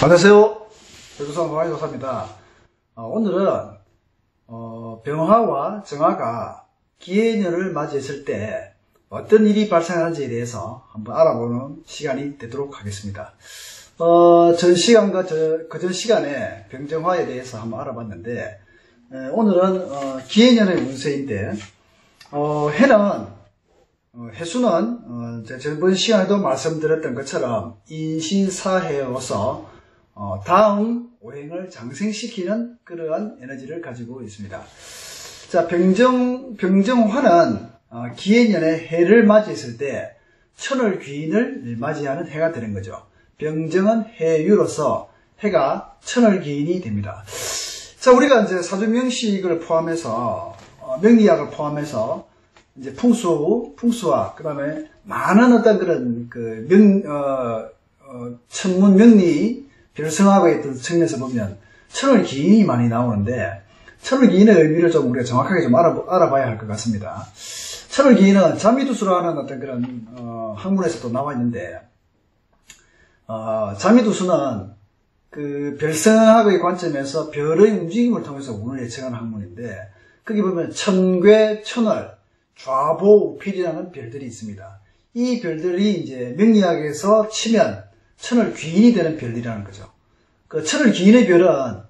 안녕하세요. 배조상 동아리조사입니다. 오늘은 병화와 정화가 기해년을 맞이했을 때 어떤 일이 발생하는지에 대해서 한번 알아보는 시간이 되도록 하겠습니다. 전 시간과 그전 시간에 병정화에 대해서 한번 알아봤는데, 오늘은 기해년의 운세인데, 해수는 저번 시간에도 말씀드렸던 것처럼 인신사해로서 다음 오행을 장생시키는 그러한 에너지를 가지고 있습니다. 자, 병정화는 기해년에 해를 맞이했을 때 천을 귀인을 맞이하는 해가 되는 거죠. 병정은 해유로서 해가 천을 귀인이 됩니다. 자, 우리가 이제 사주명식을 포함해서 명리학을 포함해서 이제 풍수와 그다음에 많은 어떤 그런 천문 명리 별성학에 있던 측면에서 보면 천을 기인이 많이 나오는데, 천을 기인의 의미를 좀 우리가 정확하게 좀 알아봐야 할 것 같습니다. 천을 기인은 자미두수라는 어떤 그런 학문에서도 나와 있는데, 자미두수는 그 별성학의 관점에서 별의 움직임을 통해서 운을 예측하는 학문인데, 거기 보면 천괴, 천월, 좌보, 우필이라는 별들이 있습니다. 이 별들이 이제 명리학에서 치면 천을 귀인이 되는 별이라는 거죠. 그 천을 귀인의 별은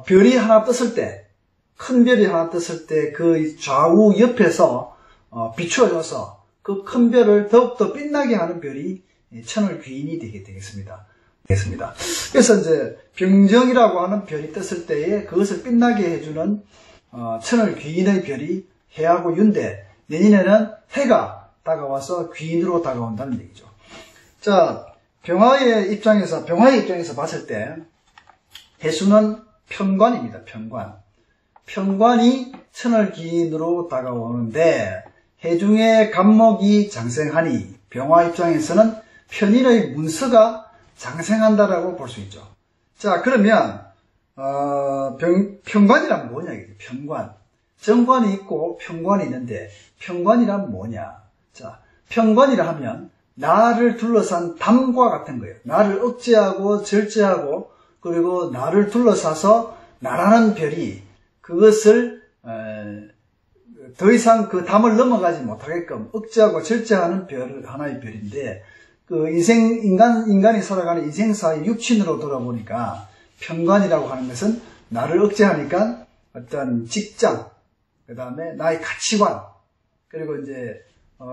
별이 하나 떴을 때, 큰 별이 하나 떴을 때 그 좌우 옆에서 비추어져서 그 큰 별을 더욱더 빛나게 하는 별이 천을 귀인이 되겠습니다. 그래서 이제 병정이라고 하는 별이 떴을 때에 그것을 빛나게 해주는 천을 귀인의 별이 해하고 윤대, 내년에는 해가 다가와서 귀인으로 다가온다는 얘기죠. 자, 병화의 입장에서 봤을 때 해수는 편관입니다. 편관이 천을 귀인으로 다가오는데, 해중에 간목이 장생하니 병화 입장에서는 편인의 문서가 장생한다라고 볼 수 있죠. 자, 그러면 편관이란 뭐냐 이게. 정관이 있고 편관이 있는데, 편관이란 뭐냐. 자, 편관이라 하면 나를 둘러싼 담과 같은 거예요. 나를 억제하고 절제하고, 그리고 나를 둘러싸서 나라는 별이 그것을 더 이상 그 담을 넘어가지 못하게끔 억제하고 절제하는 하나의 별인데, 그 인간이 살아가는 인생사의 육친으로 돌아보니까 편관이라고 하는 것은 나를 억제하니까 어떤 직장, 그 다음에 나의 가치관, 그리고 이제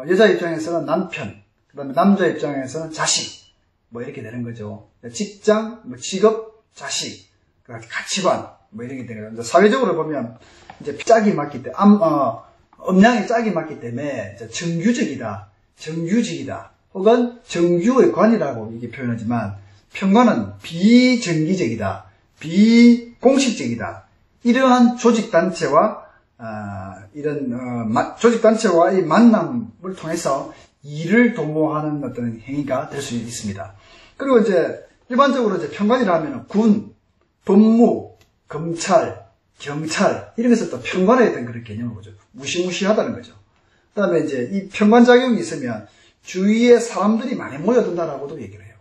여자 입장에서는 남편, 그 다음에 남자 입장에서는 자식, 뭐 이렇게 되는 거죠. 직장, 직업, 자식, 가치관, 뭐 이렇게 되는 거죠. 사회적으로 보면 이제 짝이 맞기 때문에, 음양의 짝이 맞기 때문에 정규직이다, 혹은 정규의 관이라고 이게 표현하지만, 편관은 비정기적이다, 비공식적이다. 이러한 조직단체와의 만남을 통해서 일을 도모하는 어떤 행위가 될 수 있습니다. 그리고 이제 일반적으로 이제 편관이라 하면 군, 법무, 검찰, 경찰 이런 것을 또 편관에 어떤 그런 개념을 보죠. 무시무시하다는 거죠. 그 다음에 이제 이 편관작용이 있으면 주위에 사람들이 많이 모여든다라고도 얘기를 해요.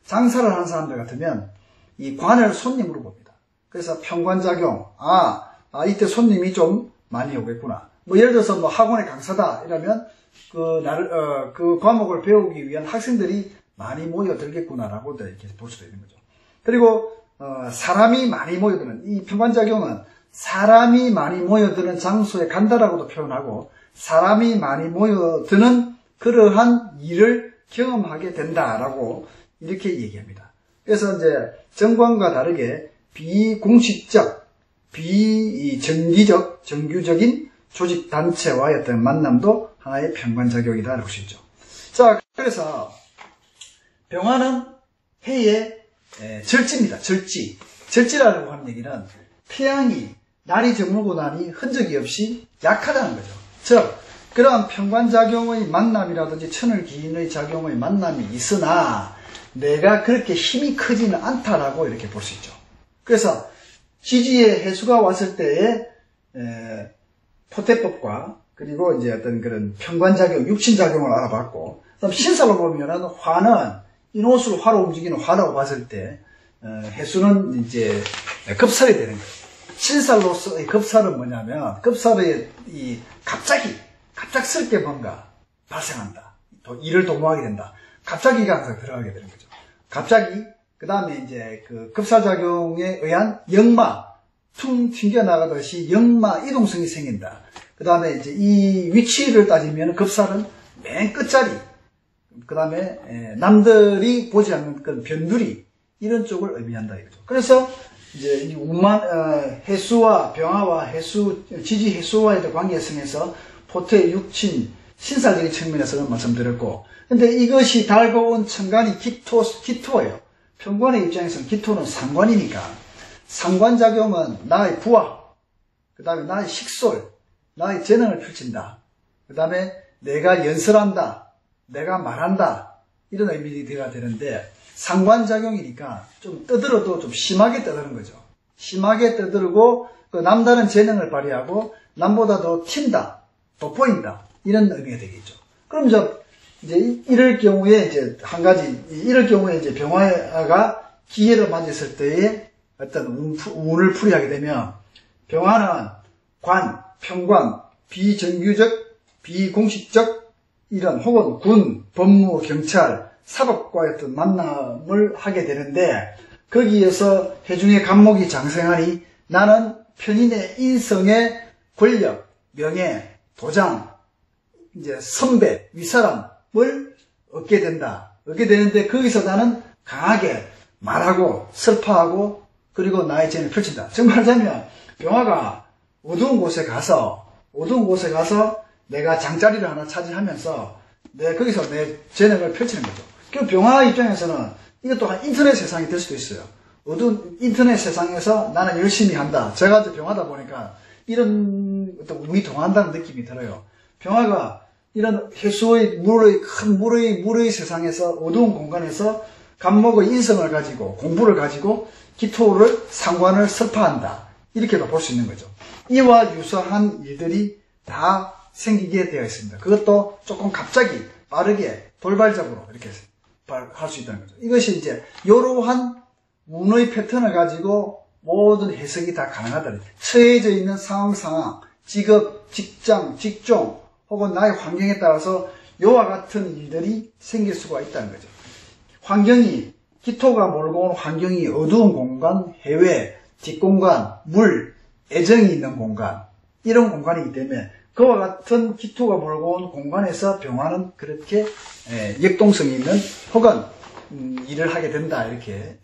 장사를 하는 사람들 같으면 이 관을 손님으로 봅니다. 그래서 편관작용, 이때 손님이 좀 많이 오겠구나. 뭐 예를 들어서 뭐 학원의 강사다 이러면 그 과목을 배우기 위한 학생들이 많이 모여들겠구나라고도 이렇게 볼 수도 있는 거죠. 그리고 사람이 많이 모여드는, 이 편관작용은 사람이 많이 모여드는 장소에 간다라고도 표현하고, 사람이 많이 모여드는 그러한 일을 경험하게 된다라고 이렇게 얘기합니다. 그래서 이제 정관과 다르게 비공식적, 비정기적, 정규적인 조직단체와의 어떤 만남도 하나의 편관작용이다 할 수 있죠. 자, 그래서 병화는 해의 절지입니다. 절지라고 하는 얘기는 태양이 날이 저물고 나니 흔적이 없이 약하다는 거죠. 즉, 그러한 편관작용의 만남이라든지 천을 기인의 작용의 만남이 있으나 내가 그렇게 힘이 크지는 않다라고 이렇게 볼 수 있죠. 그래서 지지의 해수가 왔을 때의 포태법과, 그리고 이제 어떤 그런 편관작용, 육친작용을 알아봤고, 그다음 신사로 보면은 화는 인호수로 화로 움직이는 화라고 봤을 때 해수는 이제 급살이 되는 거예요. 신살로서의 급살은 뭐냐면, 급살의 갑작스럽게 뭔가 발생한다. 또 일을 도모하게 된다. 갑자기가 항상 들어가게 되는 거죠. 갑자기, 그 다음에 이제 그 급살작용에 의한 역마, 퉁 튕겨나가듯이 역마 이동성이 생긴다. 그 다음에 이제 이 위치를 따지면 급살은 맨 끝자리, 그 다음에 남들이 보지 않는 그런 변두리, 이런 쪽을 의미한다 이거죠. 그래서 이제 이 해수와 병화와 해수, 지지 해수와의 관계성에서 포태, 육친, 신사적인 측면에서는 말씀드렸고, 근데 이것이 달고 온 천간이 기토예요. 평관의 입장에서는 기토는 상관이니까, 상관작용은 나의 부하, 그 다음에 나의 식솔, 나의 재능을 펼친다. 그 다음에 내가 연설한다, 내가 말한다, 이런 의미가 되는데, 상관작용이니까 좀 떠들어도 좀 심하게 떠드는 거죠. 심하게 떠들고 그 남다른 재능을 발휘하고 남보다 더 튄다, 돋보인다, 이런 의미가 되겠죠. 그럼 이제 이럴 경우에 이제 한 가지, 이럴 경우에 이제 병화가 기회를 맞았을 때에 어떤 운을 풀이하게 되면, 병화는 관, 평관, 비정규적, 비공식적 이런 혹은 군, 법무, 경찰, 사법과의 어떤 만남을 하게 되는데, 거기에서 해중의 간목이 장생하니 나는 편인의 인성의 권력, 명예, 도장, 이제 선배, 윗사람을 얻게 된다. 얻게 되는데 거기서 나는 강하게 말하고 슬퍼하고 그리고 나의 재능을 펼친다. 정말 하자면 병화가 어두운 곳에 가서 내가 장자리를 하나 차지하면서 거기서 내 재능을 펼치는 거죠. 그 병화 입장에서는 이것도 한 인터넷 세상이 될 수도 있어요. 어두운 인터넷 세상에서 나는 열심히 한다. 제가 이제 병화다 보니까 이런 어떤 운이 동한다는 느낌이 들어요. 병화가 이런 해수의 큰 물의 세상에서 어두운 공간에서 간목의 인성을 가지고 공부를 가지고 기토를 상관을 설파한다. 이렇게도 볼 수 있는 거죠. 이와 유사한 일들이 다 생기게 되어 있습니다. 그것도 조금 갑자기 빠르게 돌발적으로 이렇게 할 수 있다는 거죠. 이것이 이제 이러한 운의 패턴을 가지고 모든 해석이 다 가능하다. 처해져 있는 상황, 직업, 직장, 직종 혹은 나의 환경에 따라서 이와 같은 일들이 생길 수가 있다는 거죠. 환경이, 기토가 몰고 온 환경이 어두운 공간, 해외, 뒷공간, 물, 애정이 있는 공간, 이런 공간이기 때문에 그와 같은 기토가 몰고 온 공간에서 병화는 그렇게 역동성이 있는 혹은 일을 하게 된다, 이렇게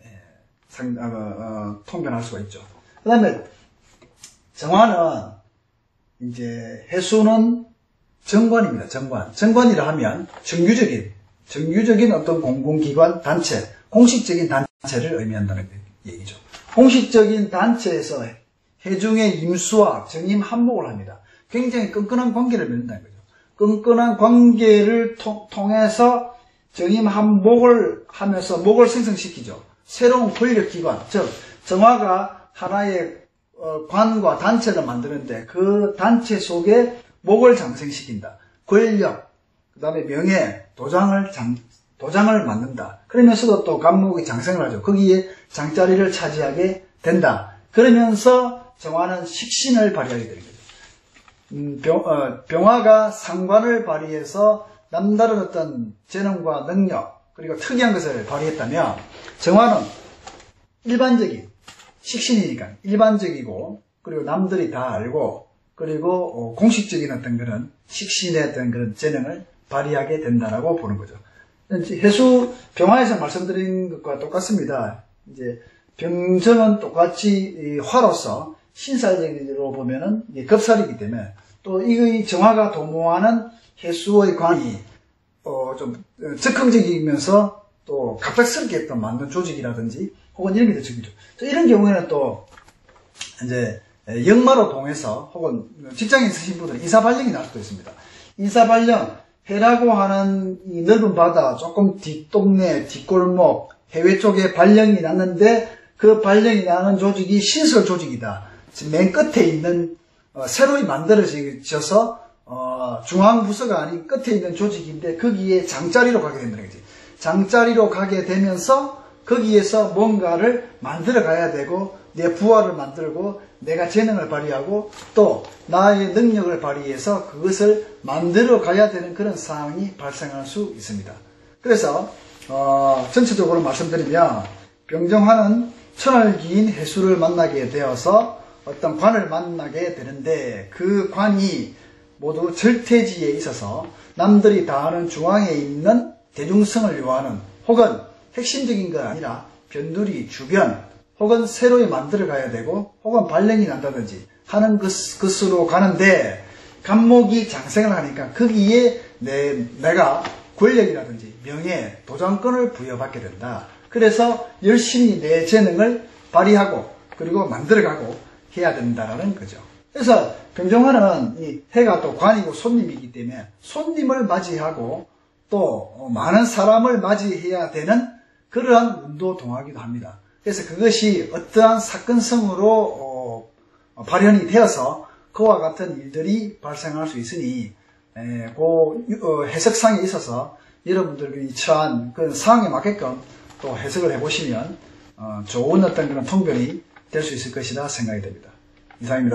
통변할 수가 있죠. 그 다음에 정화는 이제 해수는 정관입니다. 정관이라 하면 정규적인 어떤 공공기관, 단체, 공식적인 단체를 의미한다는 얘기죠. 공식적인 단체에서 해중의 임수와 정임 한목을 합니다. 굉장히 끈끈한 관계를 맺는다는 거죠. 끈끈한 관계를 통해서 정임 한목을 하면서 목을 생성시키죠. 새로운 권력기관, 즉 정화가 하나의 관과 단체를 만드는데 그 단체 속에 목을 장생시킨다. 권력, 그 다음에 명예, 도장을 만든다. 그러면서도 또 간목이 장생을 하죠. 거기에 장자리를 차지하게 된다. 그러면서 정화는 식신을 발휘하게 되는 거죠. 병화가 상관을 발휘해서 남다른 어떤 재능과 능력, 그리고 특이한 것을 발휘했다면, 정화는 일반적인, 식신이니까 일반적이고, 그리고 남들이 다 알고, 그리고 공식적인 어떤 그런 식신의 어떤 그런 재능을 발휘하게 된다라고 보는 거죠. 병화에서 말씀드린 것과 똑같습니다. 이제 병정은 똑같이 화로서 신살적으로 보면은 급살이기 때문에 또 이 정화가 도모하는 해수의 관이 좀 적극적이면서 또 갑작스럽게 또 만든 조직이라든지 혹은 이런 게 조직이죠. 이런 경우에는 또 이제 역마로 통해서 혹은 직장에 있으신 분들은 이사발령이 날 수도 있습니다. 이사발령, 해라고 하는 이 넓은 바다 조금 뒷동네, 뒷골목, 해외 쪽에 발령이 났는데 그 발령이 나는 조직이 신설 조직이다. 맨 끝에 있는 새로 만들어져서 중앙부서가 아닌 끝에 있는 조직인데 거기에 장자리로 가게 된다는 거지. 장자리로 가게 되면서 거기에서 뭔가를 만들어 가야 되고 내 부하를 만들고 내가 재능을 발휘하고 또 나의 능력을 발휘해서 그것을 만들어 가야 되는 그런 상황이 발생할 수 있습니다. 그래서 전체적으로 말씀드리면 병정화는 천을 기인 해수를 만나게 되어서 어떤 관을 만나게 되는데 그 관이 모두 절퇴지에 있어서 남들이 다 아는 중앙에 있는 대중성을 요하는 혹은 핵심적인 건 아니라 변두리 주변 혹은 새로 만들어 가야 되고 혹은 발령이 난다든지 하는 것으로 가는데 간목이 장생을 하니까 거기에 내가 권력이라든지 명예, 도전권을 부여받게 된다. 그래서 열심히 내 재능을 발휘하고 그리고 만들어가고 해야 된다라는 거죠. 그래서 병정화는 이 해가 또 관이고 손님이기 때문에 손님을 맞이하고 또 많은 사람을 맞이해야 되는 그러한 운도동화기도 합니다. 그래서 그것이 어떠한 사건성으로 발현이 되어서 그와 같은 일들이 발생할 수 있으니 그 해석상에 있어서 여러분들이 처한 그런 상황에 맞게끔 또 해석을 해보시면 좋은 어떤 그런 통변이 될 수 있을 것이다 생각이 됩니다. 이상입니다.